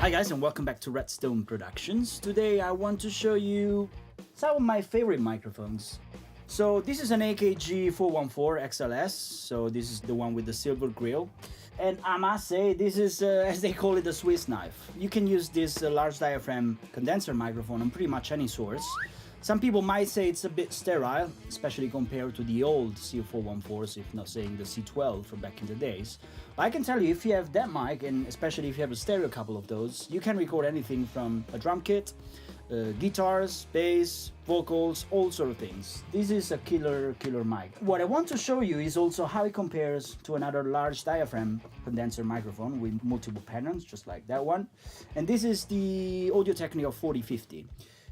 Hi guys, and welcome back to RedStone Productions. Today I want to show you some of my favorite microphones. So this is an AKG c414XLS, so this is the one with the silver grille. And I must say, this is, as they call it, the Swiss knife. You can use this large diaphragm condenser microphone on pretty much any source. Some people might say it's a bit sterile, especially compared to the old C414s, if not saying the C12 from back in the days. But I can tell you, if you have that mic, and especially if you have a stereo couple of those, you can record anything from a drum kit, guitars, bass, vocals, all sort of things. This is a killer mic. What I want to show you is also how it compares to another large diaphragm condenser microphone with multiple pennons, just like that one. And this is the Technica 4050.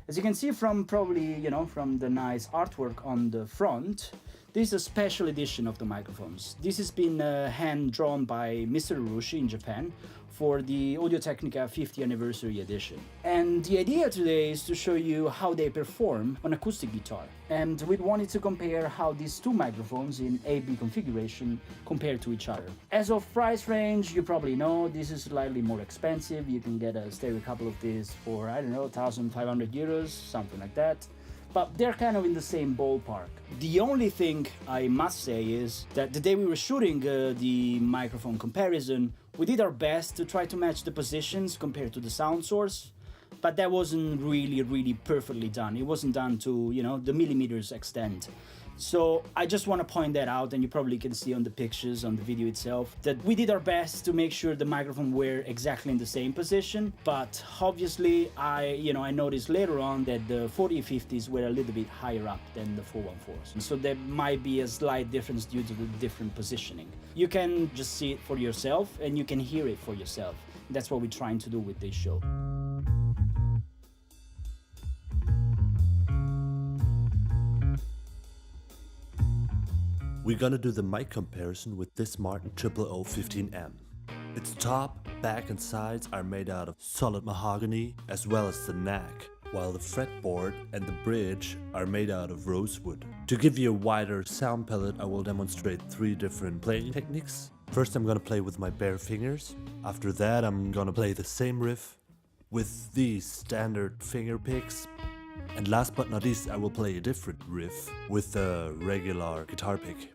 As you can see from probably, from the nice artwork on the front, this is a special edition of the microphones. This has been hand drawn by Mr. Urushi in Japan for the Technica 50th anniversary edition. And the idea today is to show you how they perform on acoustic guitar. And we wanted to compare how these two microphones in A/B configuration compare to each other. As of price range, you probably know this is slightly more expensive. You can get a stereo couple of these for, I don't know, 1,500 euros, something like that. But they're kind of in the same ballpark. The only thing I must say is that the day we were shooting the microphone comparison, we did our best to try to match the positions compared to the sound source, but that wasn't really perfectly done. It wasn't done to, the millimeters extent. So I just want to point that out, and you probably can see on the pictures, on the video itself, that we did our best to make sure the microphone were exactly in the same position. But obviously, I noticed later on that the 4050s were a little bit higher up than the 414s. And so there might be a slight difference due to the different positioning. You can just see it for yourself, and you can hear it for yourself. That's what we're trying to do with this show. We're gonna do the mic comparison with this Martin 0015M. Its top, back and sides are made out of solid mahogany as well as the neck, while the fretboard and the bridge are made out of rosewood. To give you a wider sound palette, I will demonstrate 3 different playing techniques. First I'm gonna play with my bare fingers. After that I'm gonna play the same riff with these standard finger picks. And last but not least, I will play a different riff with a regular guitar pick.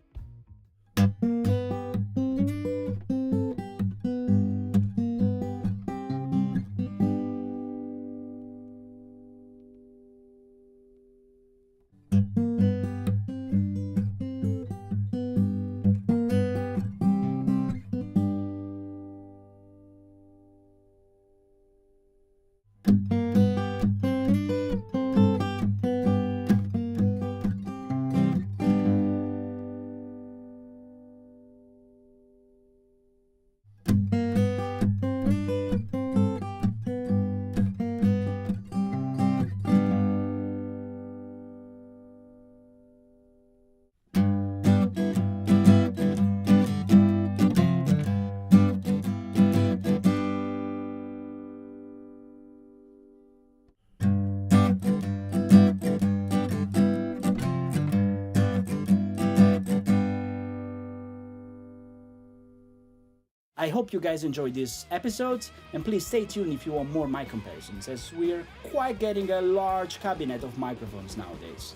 I hope you guys enjoyed this episode, and please stay tuned if you want more mic comparisons, as we're quite getting a large cabinet of microphones nowadays.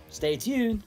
Stay tuned!